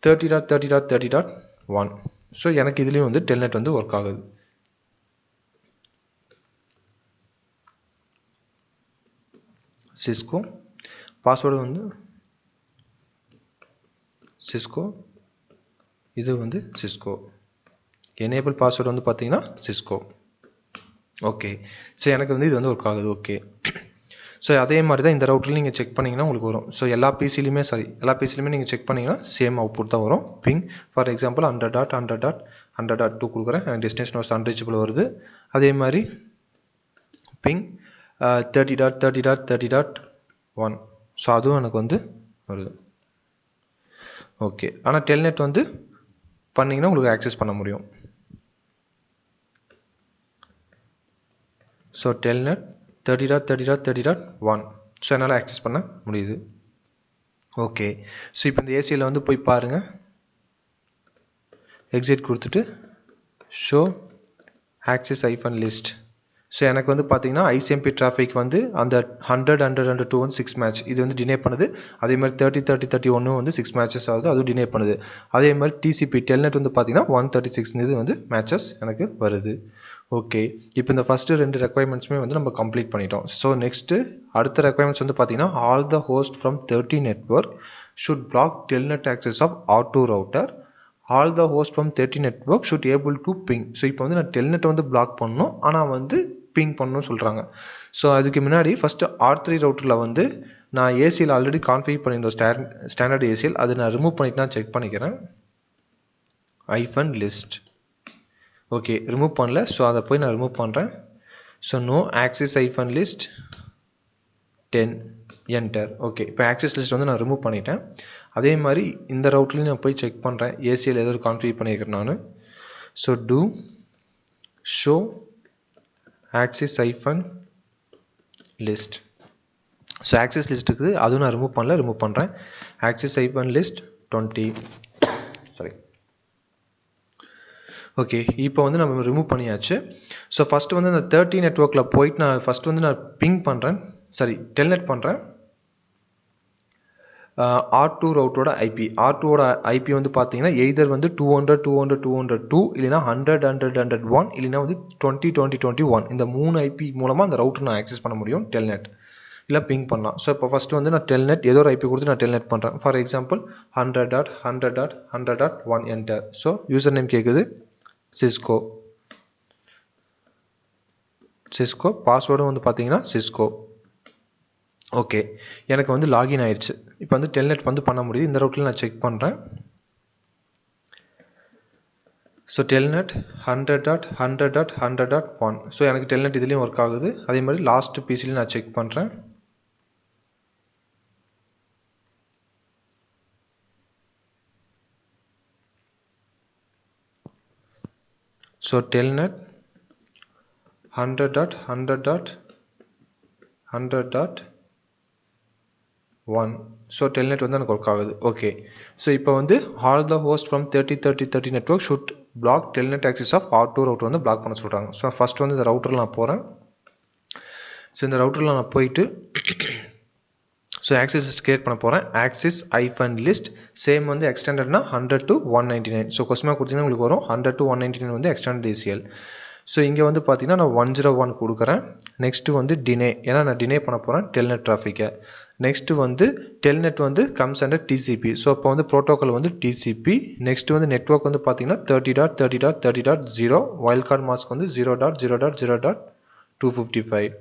30.30.30.1. So எனக்கு இதுலேயும் வந்து டெல்நெட் வந்து ஒர்க் ஆகுது. சிஸ்கோ பாஸ்வேர்டு வந்து சிஸ்கோ, இது வந்து சிஸ்கோ. எனேபிள் பாஸ்வேர்டு வந்து பார்த்தீங்கன்னா சிஸ்கோ. ஓகே, ஸோ எனக்கு வந்து இது வந்து ஒர்க் ஆகுது. ஓகே, ஸோ அதே மாதிரி தான் இந்த ரவுட்டரில் நீங்கள் செக் பண்ணிங்கன்னா உங்களுக்கு வரும். ஸோ எல்லா பிசிலையுமே நீங்கள் செக் பண்ணிங்கன்னா சேம் அவுட்புட் தான் வரும். பிங் ஃபார் எக்ஸாம்பிள் 100.100.100.2 கொடுக்குறேன், டெஸ்டினேஷன் வாஸ் அன்ரீச்சபிள் வருது. அதே மாதிரி பிங் 30.30.30.1, ஸோ அதுவும் எனக்கு வந்து வருது. ஓகே, ஆனால் டெல்நெட் வந்து பண்ணிங்கன்னா உங்களுக்கு ஆக்சஸ் பண்ண முடியும். ஸோ டெல்நெட் 30.30.30.1, ஸோ என்னால் ஆக்சஸ் பண்ண முடியுது. ஓகே, ஸோ இப்போ இந்த ஏசியில் வந்து போய் பாருங்கள். எக்ஸிட் கொடுத்துட்டு show access hyphen list. So எனக்கு வந்து பார்த்தீங்கன்னா ஐசிஎம்பி டிராஃபிக் வந்து அந்த 100.100.2 வந்து 6 மேட்ச் இது வந்து டினே பண்ணுது. அதே மாதிரி 30.30.31 வந்து 6 மேட்சஸ் ஆகுது, அதுவும் டினே பண்ணுது. அதே மாதிரி டிசிபி டெல்நெட் வந்து பார்த்தீங்கன்னா 136 இது வந்து மேட்சஸ் எனக்கு வருது. ஓகே, இப்போ இந்த ஃபஸ்ட்டு 2 ரெக்குவயர்மெண்ட்ஸுமே வந்து நம்ம கம்ப்ளீட் பண்ணிட்டோம். ஸோ நெக்ஸ்ட்டு அடுத்த ரெக்குவயர்மெண்ட்ஸ் வந்து பார்த்தீங்கன்னா all the host from 30 network should block telnet access of R2 router. All the host from 30 network should able to ping. So இப்போ வந்து நான் டெல்நெட் வந்து பிளாக் பண்ணணும், ஆனால் வந்து பிங் பண்ணணும்னு சொல்கிறாங்க. ஸோ அதுக்கு முன்னாடி ஃபஸ்ட்டு R3 ரவுட்டரில் வந்து நான் ஏசியில் ஆல்ரெடி கான்ஃபிகர் பண்ணியிருந்தோம், ஸ்டாண்டர்ட் ஏசியில். அதை நான் ரிமூவ் பண்ணிட்டு நான் செக் பண்ணிக்கிறேன். Hyphen list. ஓகே, ரிமூவ் பண்ணல, ஸோ அதை போய் நான் ரிமூவ் பண்ணுறேன். So no access hyphen list 10 enter. Okay, இப்போ ஆக்சஸ் லிஸ்ட் வந்து நான் ரிமூவ் பண்ணிட்டேன். அதே மாதிரி இந்த ரவுட்லேயும் நான் போய் செக் பண்ணுறேன், ஏசியில் ஏதாவது கான்ஃபிகர் பண்ணியிருக்கிறேன் நான். So to show access hyphen list. So access list இருக்குது, அதுவும் நான் ரிமூவ் பண்ணல, ரிமூவ் பண்ணுறேன். Access hyphen list 20. Sorry. Okay, இப்போ வந்து நம்ம ரிமூவ் பண்ணியாச்சு. ஸோ ஃபஸ்ட்டு வந்து அந்த 30 நெட்வொர்க்கில் போயிட்டு நான் ஃபஸ்ட்டு வந்து நான் பிங் பண்ணுறேன், சாரி டெல்நெட் பண்ணுறேன். R2 ரவுட்டரோட ஐபி, R2ஓட ஐபி வந்து பார்த்தீங்கன்னா எய்தர் வந்து 200.200.202 இல்லைனா 100.100.1 இல்லைனா வந்து 20.20.21 இந்த 3 ஐபி மூலமாக அந்த ரவுட்டர் நான் ஆக்சஸ் பண்ண முடியும் டெல்நெட் இல்லை பிங் பண்ணலாம். ஸோ இப்போ ஃபஸ்ட்டு வந்து நான் டெல்நெட் ஏதோ ஒரு ஐபி கொடுத்து நான் டெல்நெட் பண்ணுறேன். For example 100.100.100.1 enter. So user name கேட்குது சிஸ்கோ. பாஸ்வேர்டும் வந்து பார்த்தீங்கன்னா சிஸ்கோ. ஓகே, எனக்கு வந்து லாகின் ஆயிடுச்சு. இப்போ வந்து டெல்நெட் வந்து பண்ண முடியுது. இந்த ரவுட்டில் நான் செக் பண்ணுறேன். ஸோ டெல்நெட் 100.100.100.1, ஸோ எனக்கு டெல்நெட் இதுலேயும் ஒர்க் ஆகுது. அதே மாதிரி லாஸ்ட் பிசிலையும் நான் செக் பண்ணுறேன். ஸோ டெல்நெட் 100.100.100.1, ஸோ டெல்நெட் வந்து எனக்கு ஒர்க் ஆகுது. ஓகே, ஸோ இப்போ வந்து all the host from 30 network should block telnet access of R2 router வந்து பிளாக் பண்ண சொல்கிறாங்க. ஸோ ஃபஸ்ட் வந்து இந்த ரவுட்டரில் நான் போகிறேன். ஸோ இந்த ரவுட்டரில் நான் போயிட்டு ஸோ ஆக்சஸ் லிஸ்ட் கிரியேட் பண்ண போகிறேன். ஆக்சஸ் ஐஃபன் லிஸ்ட் சேம் வந்து எக்ஸ்டெண்டட்னா 100 to 199. ஸோ கொஸ்டின் கொடுத்தீங்கன்னா உங்களுக்கு வரும் 100 to 199 வந்து எக்ஸ்டெண்டட் ஏசிஎல். ஸோ இங்கே வந்து பார்த்தீங்கன்னா நான் 101 கொடுக்குறேன். நெக்ஸ்ட்டு வந்து டினே, ஏன்னா நான் டினே பண்ண போகிறேன் டெல்நெட் டிராஃபிக்கை. நெக்ஸ்ட்டு வந்து டெல்நெட் வந்து கம்ஸ் அண்டர் டிசிபி. ஸோ இப்போ வந்து ப்ரோட்டோக்கால் வந்து டிசிபி. நெக்ஸ்ட்டு வந்து நெட்வொர்க் வந்து பார்த்தீங்கன்னா 30.30.30.0, வைல்ட் கார்டு மாஸ்க் வந்து 0.0.0.255.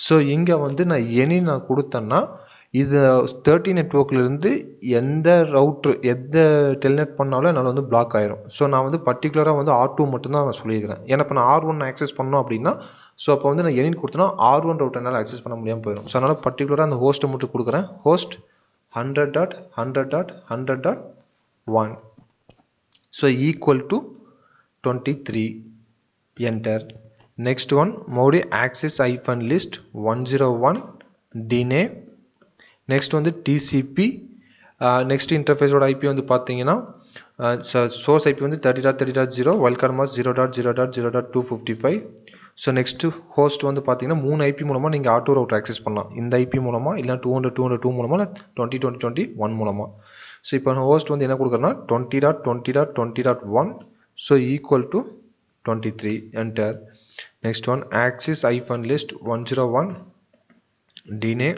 ஸோ இங்கே வந்து நான் கொடுத்தேன்னா இது 30 நெட்வொர்க்லேருந்து எந்த ரவுட்ரு எந்த டெல்நெட் பண்ணாலும் என்னால் வந்து பிளாக் ஆயிரும். ஸோ நான் வந்து பர்டிகுலராக வந்து R2 மட்டும்தான் நான் சொல்லியிருக்கிறேன். ஏன்னா இப்போ நான் R1 ஆக்சஸ் பண்ணோம் அப்படின்னா ஸோ அப்போ வந்து நான் எனின் கொடுத்தேன்னா R1 ரவுட்டர் என்னால் ஆக்சஸ் பண்ண முடியாமல் போயிடும். ஸோ அதனால் பர்டிகுலராக அந்த ஹோஸ்ட்டை மட்டும் கொடுக்குறேன். Host 100.100.100.1, so equal to 23 enter. Next one மறுபடியும் ஆக்சஸ் ஐஃபன் லிஸ்ட் 101 டினே. நெக்ஸ்ட் வந்து டிசிபி. நெக்ஸ்ட் இன்டர்ஃபேஸோட ஐபி வந்து பார்த்தீங்கன்னா சோர்ஸ் ஐபி வந்து 30.30.0, wild card mask 0.0.0.255. So next host வந்து பார்த்தீங்கன்னா 3 ஐபி மூலமாக நீங்கள் R2 ரவுட்டர் ஆக்சஸ் பண்ணலாம். இந்த ஐபி மூலமாக இல்லை 200.200.2 மூலமாக இல்லை 20.20.21 மூலமாக. ஸோ இப்போ நான் ஹோஸ்ட் வந்து என்ன கொடுக்குறேன்னா 20.20.20.1 so equal to 23 enter. Next one access hyphen list 101 deny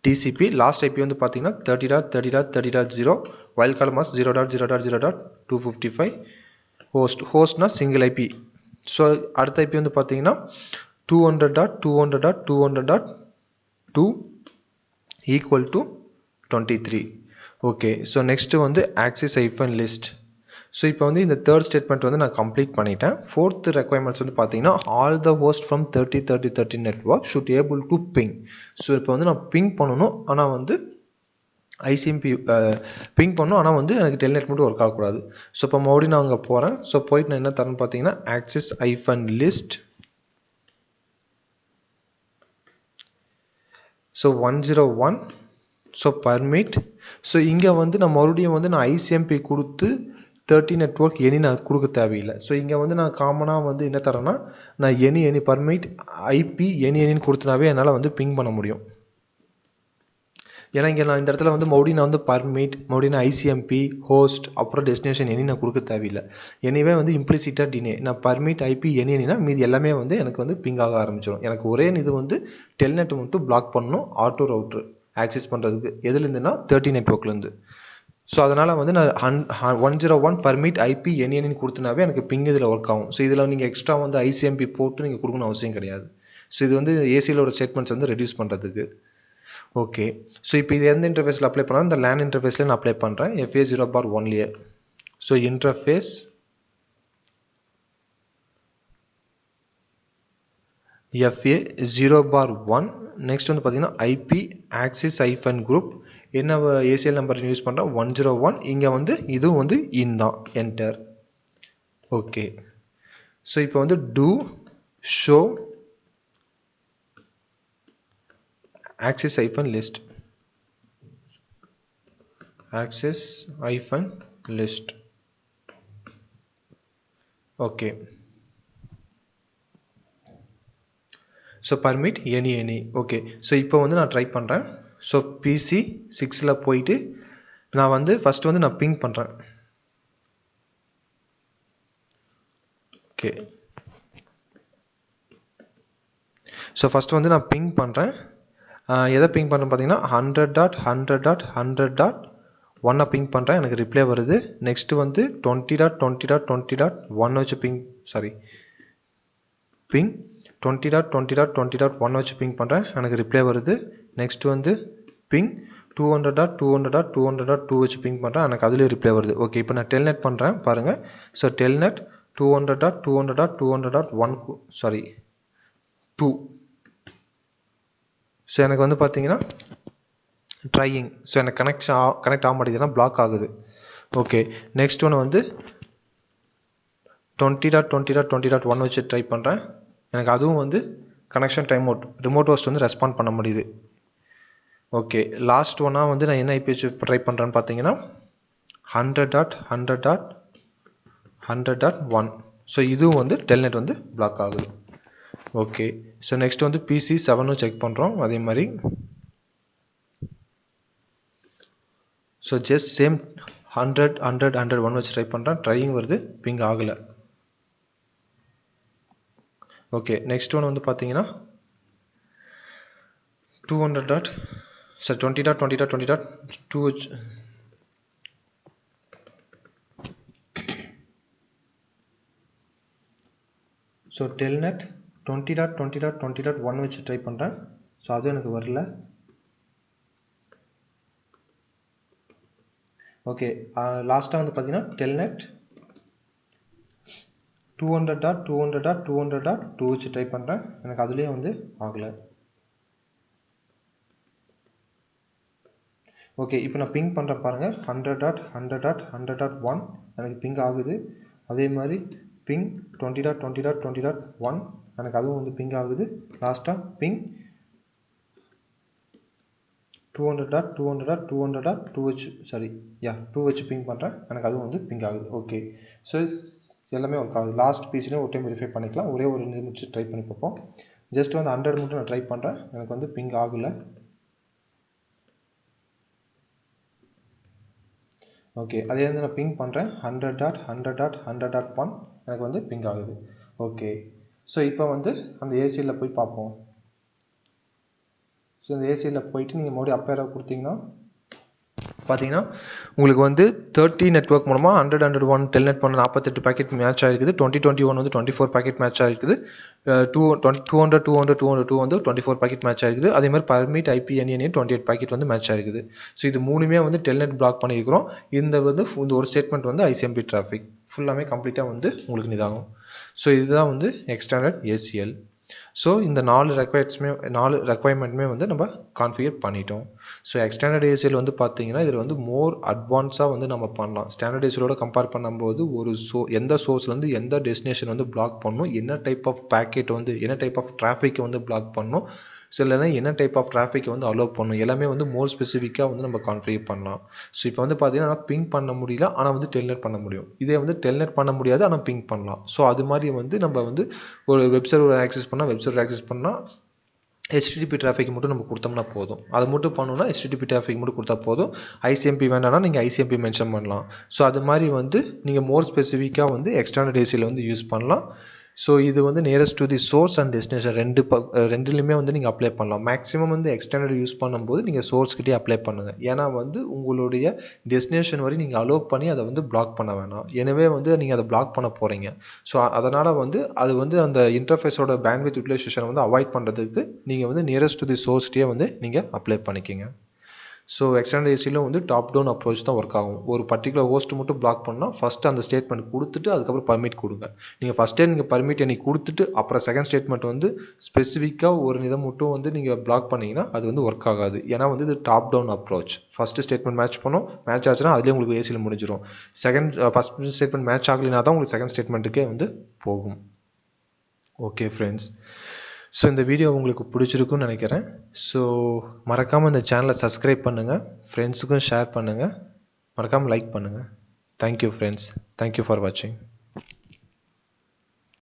TCP last IP வந்து பார்த்தீங்கன்னா 30.30.30.0 வைல் காலம் மாஸ் 0.0.0.255 ஹோஸ்ட்னா சிங்கிள் IP. ஸோ அடுத்த IP வந்து பார்த்தீங்கன்னா 200.200.200.2 equal to 23. Okay so next வந்து ஆக்சிஸ் ஐஃபன் லிஸ்ட். ஸோ இப்போ வந்து இந்த தேர்ட் ஸ்டேட்மெண்ட் வந்து நான் கம்ப்ளீட் பண்ணிட்டேன். ஃபோர்த் ரெக்வயர்மெண்ட்ஸ் வந்து பார்த்தீங்கன்னா all the host from 30.30.30 network should able to ping. So இப்போ வந்து நான் பிங் பண்ணணும், ஆனால் வந்து ஐசிஎம்பி பிங் பண்ணணும், ஆனால் வந்து எனக்கு டெல்நெட் மட்டும் ஒர்க் ஆகக்கூடாது. ஸோ இப்போ மறுபடியும் நான் அங்கே போகிறேன். ஸோ போயிட்டு நான் என்ன தரேன்னு பார்த்தீங்கன்னா access hyphen list so 101 so permit. So இங்கே வந்து நான் மறுபடியும் வந்து நான் ஐசிஎம்பி கொடுத்து 30 நெட்வொர்க் எனி நான் கொடுக்க தேவையில்லை. ஸோ இங்கே வந்து நான் காமனாக வந்து என்ன தரேன்னா நான் எனி பர்மிட் ஐபி எனின்னு கொடுத்தனாவே என்னால் வந்து பிங் பண்ண முடியும். ஏன்னா இங்கே நான் இந்த இடத்துல வந்து மறுபடியும் நான் வந்து பர்மிட் மறுபடியும் ஐசிஎம்பி ஹோஸ்ட் அப்புறம் டெஸ்டினேஷன் எனி நான் கொடுக்க தேவையில்லை. எனிவே வந்து இம்ப்ளிசிட்டாக டினே நான் பர்மிட் ஐபி எனினா மீது எல்லாமே வந்து எனக்கு வந்து பிங் ஆக ஆரம்பிச்சிடும். எனக்கு ஒரே இது வந்து டெல்நெட் மட்டும் பிளாக் பண்ணணும் ஆட்டோ ரவுட்ரு ஆக்சஸ் பண்ணுறதுக்கு எதுலேருந்துன்னா 30 நெட்வொர்க்லேருந்து. ஸோ அதனால் வந்து நான் 101 பர்மிட் ஐபி எனின்னு கொடுத்தனாவே எனக்கு பிங் இதில் ஒர்க் ஆகும். ஸோ இதில் நீங்கள் எக்ஸ்ட்ரா வந்து ஐசிஎம்பி போட்டு நீங்கள் கொடுக்கணும் அவசியம் கிடையாது. ஸோ இது வந்து ஏசியிலோட ஸ்டேட்மெண்ட்ஸ் வந்து ரெடியூஸ் பண்ணுறதுக்கு. ஓகே ஸோ இப்போ இது எந்த இன்டர்ஃபேஸில் அப்ளை பண்ணால் இந்த லேன் இன்டர்ஃபேஸில் நான் அப்ளை பண்ணுறேன் FA0.1லேயே. ஸோ இன்டர்ஃபேஸ் FA0.1 நெக்ஸ்ட் வந்து பார்த்தீங்கன்னா ஐபி ஆக்சிஸ் ஐஃபன் குரூப் என்ன ஏசிஎல் நம்பர் யூஸ் பண்ணுறோம் 101. இங்கே வந்து இதுவும் வந்து இன் தான் என்டர். ஓகே ஸோ இப்போ வந்து to show access hyphen list access hyphen list. Okay so permit any. Okay so இப்போ வந்து நான் ட்ரை பண்ணுறேன். ஸோ PC 6ல் போயிட்டு நான் வந்து ஃபஸ்ட்டு வந்து நான் பிங் பண்ணுறேன். ஓகே ஸோ ஃபஸ்ட்டு வந்து நான் பிங் பண்ணுறேன். எதை பிங் பண்ணுறேன் பார்த்தீங்கன்னா 100.100.100.1 பிங் பண்ணுறேன். எனக்கு ரிப்ளை வருது. நெக்ஸ்ட்டு வந்து 20.20.20.1 வச்சு பிங் 20.20.20.1 வச்சு பிங் பண்ணுறேன். எனக்கு ரிப்ளை வருது. நெக்ஸ்ட் வந்து பிங் 200.200.200.2 வச்சு பிங் பண்ணுறேன். எனக்கு அதுலேயே ரிப்ளை வருது. ஓகே இப்போ நான் டெல்நெட் பண்ணுறேன் பாருங்கள். So Telnet 200.200.200.1 2. ஸோ எனக்கு வந்து பார்த்தீங்கன்னா ட்ரையிங். ஸோ எனக்கு கனெக்ட் ஆக மாட்டேங்குதுன்னா பிளாக் ஆகுது. ஓகே நெக்ஸ்ட் ஒன்று வந்து 20.20.20.1 வச்சு ட்ரை பண்ணுறேன். எனக்கு அதுவும் வந்து connection time out remote host வந்து ரெஸ்பாண்ட் பண்ண முடியுது. ஓகே லாஸ்ட் ஒன்னாக வந்து நான் என்ன ஐபி வச்சு ட்ரை பண்ணுறேன்னு பார்த்தீங்கன்னா 100.100.100.1. ஸோ இதுவும் வந்து டெல்நெட் வந்து பிளாக் ஆகுது. ஓகே ஸோ நெக்ஸ்ட் வந்து PC 7 செக் பண்ணுறோம் அதே மாதிரி. ஸோ ஜஸ்ட் சேம் 100.100.100 வச்சு ட்ரை பண்ணுறேன். ட்ரையிங் வருது, பிங் ஆகலை. ஓகே நெக்ஸ்ட் ஒன்று வந்து பார்த்தீங்கன்னா 20.20.20.2 வச்சு ஸோ டெல்நெட் 20.20.20.1 வச்சு ட்ரை பண்ணுறேன். ஸோ அதுவும் எனக்கு வரல. ஓகே லாஸ்ட்டாக வந்து பார்த்தீங்கன்னா டெல்நெட் 200.200.200.2 வச்சு ட்ரை பண்ணுறேன். எனக்கு அதுலேயே வந்து ஆகலை. ஓகே இப்போ நான் பிங் பண்ணுறேன் பாருங்கள் 100.100.100.1 எனக்கு பிங் ஆகுது. அதே மாதிரி பிங் 20.20.20.1 எனக்கு அதுவும் வந்து பிங் ஆகுது. லாஸ்ட்டாக பிங் 200.200.200.2 வச்சு 2 வச்சு பிங் பண்ணுறேன். எனக்கு அதுவும் வந்து பிங் ஆகுது. ஓகே ஸோ எல்லாமே ஒர்க் ஆகுது. லாஸ்ட் பிசிலையும் ஒரு டைம் வெரிஃபை பண்ணிக்கலாம். ஒரே ஒரு நிமிஷம் ட்ரை பண்ணி பார்ப்போம். ஜஸ்ட் வந்து 100 மட்டும் நான் ட்ரை பண்ணுறேன். எனக்கு வந்து பிங் ஆகலை. ஓகே, அதே வந்து நான் பிங் பண்ணுறேன் 100.100.100.1 எனக்கு வந்து பிங் ஆகுது. ஓகே, ஸோ இப்போ வந்து அந்த ஏசியில் போய் பார்ப்போம். ஸோ இந்த ஏசியில் போயிட்டு நீங்கள் மறுபடியும் அப்பேராக கொடுத்தீங்கன்னா பார்த்தீங்கன்னா உங்களுக்கு வந்து 30 நெட்வொர்க் மூலமாக 100 டெல்நெட் பண்ண 48 பேக்கெட் மேட்ச் ஆகிருக்குது. 2021 வந்து 24 பேக்கெட் மேட்ச் ஆகிருக்குது. 200 வந்து 24 பேக்கெட் மேட்ச் ஆகிருக்குது. அதே மாதிரி பர்மிட் IPNN 28 பேக்கெட் வந்து மேட்ச் ஆகிருக்குது. ஸோ இது மூணுமே வந்து டெல்நெட் பிளாக் பண்ணியிருக்கிறோம். இந்த ஒரு ஸ்டேட்மெண்ட் வந்து ICMP டிராஃபிக் ஃபுல்லாமே கம்ப்ளீட்டாக வந்து உங்களுக்கு இதாகும். ஸோ இதுதான் வந்து எக்ஸ்டாண்டர்ட் ACL. ஸோ இந்த 4 ரெக்குவயர்மெண்ட்டுமே வந்து நம்ம கான்ஃபிகர் பண்ணிட்டோம். ஸோ எக்ஸ்டாண்டர்ட் ACL வந்து பார்த்தீங்கன்னா இதில் வந்து மோர் அட்வான்ஸாக வந்து நம்ம பண்ணலாம். ஸ்டாண்டர்ட் ACLோட கம்பேர் பண்ணும்போது எந்த சோர்ஸ்லேருந்து எந்த டெஸ்டினேஷன் வந்து பிளாக் பண்ணணும், என்ன டைப் ஆஃப் பேக்கெட் வந்து என்ன டைப் ஆஃப் டிராஃபிக்கை வந்து பிளாக் பண்ணணும், ஸோ இல்லைனா என்ன டைப் ஆஃப் டிராஃபிக்கை வந்து அலோவ் பண்ணணும், எல்லாமே வந்து மோர் ஸ்பெசிஃபிக்காக வந்து நம்ம கான்ஃபிகர் பண்ணலாம். ஸோ இப்போ வந்து பார்த்தீங்கன்னா பிங் பண்ண முடியல, ஆனால் வந்து டெல்நெட் பண்ண முடியும். இதே வந்து டெல்நெட் பண்ண முடியாது, ஆனால் பிங் பண்ணலாம். ஸோ அது மாதிரி வந்து நம்ம வந்து ஒரு வெப் சர்வர் ஆக்சஸ் பண்ணால் HTTP டிராஃபிக் மட்டும் நம்ம கொடுத்தோம்னா போதும். அது மட்டும் பண்ணணும்னா HTTP டிராஃபிக் மட்டும் கொடுத்தா போதும். ICMP வேணாம்னா நீங்கள் ICMP மென்ஷன் பண்ணலாம். ஸோ அது மாதிரி வந்து நீங்கள் மோர் ஸ்பெசிஃபிக்காக வந்து எக்ஸ்டாண்டர்ட் ACL வந்து யூஸ் பண்ணலாம். ஸோ இது வந்து nearest to the source and destination ரெண்டுலையுமே வந்து நீங்கள் அப்ளை பண்ணலாம். மேக்ஸிமம் வந்து எக்ஸ்டாண்டர்ட் யூஸ் பண்ணும்போது நீங்கள் சோர்ஸ்கிட்டே அப்ளை பண்ணுங்கள். ஏன்னா வந்து உங்களுடைய டெஸ்டினேஷன் வரை நீங்கள் அலோவ் பண்ணி அதை வந்து பிளாக் பண்ண வேணாம். எனவே வந்து நீங்கள் அதை பிளாக் பண்ண போகிறீங்க. ஸோ அதனால் வந்து அது வந்து அந்த இன்டர்ஃபேஸோட பேண்ட்வித் யூட்டிலைசேஷனை வந்து அவாய்ட் பண்ணுறதுக்கு நீங்கள் வந்து நியரஸ்ட் டு தி சோர்ஸ்கிட்டே வந்து நீங்கள் அப்ளை பண்ணிக்கிங்க. ஸோ எக்ஸ்டாண்டர்ட் ACL வந்து டாப் டவுன் அப்ரோச் தான் ஒர்க் ஆகும். ஒரு பர்டிகுலர் ஹோஸ்ட் மட்டும் பிளாக் பண்ணால் ஃபஸ்ட்டு அந்த ஸ்டேட்மெண்ட் கொடுத்துட்டு அதுக்கப்புறம் பர்மிட் கொடுங்க. நீங்கள் ஃபஸ்ட்டே நீங்கள் பர்மிட் எனக்கு கொடுத்துட்டு அப்புறம் செகண்ட் ஸ்டேட்மெண்ட் வந்து ஸ்பெசிஃபிக்காக ஒரு இதை மட்டும் வந்து நீங்கள் பிளாக் பண்ணிங்கன்னா அது வந்து ஒர்க் ஆகாது. ஏன்னா வந்து இது top down approach. First statement match ஆச்சுன்னா அதுலேயே உங்களுக்கு ACL முடிஞ்சிடும். ஃபஸ்ட் ஸ்டேட்மெண்ட் மேட்ச் ஆகலைன்னா தான் உங்களுக்கு செகண்ட் ஸ்டேட்மெண்ட்டுக்கே வந்து போகும். ஓகே ஃப்ரெண்ட்ஸ், ஸோ இந்த வீடியோ உங்களுக்கு பிடிச்சிருக்குன்னு நினைக்கிறேன். ஸோ மறக்காமல் இந்த சேனலை சப்ஸ்கிரைப் பண்ணுங்கள், ஃப்ரெண்ட்ஸுக்கும் ஷேர் பண்ணுங்கள், மறக்காமல் லைக் பண்ணுங்கள். தேங்க்யூ ஃப்ரெண்ட்ஸ், தேங்க்யூ ஃபார் வாட்சிங்.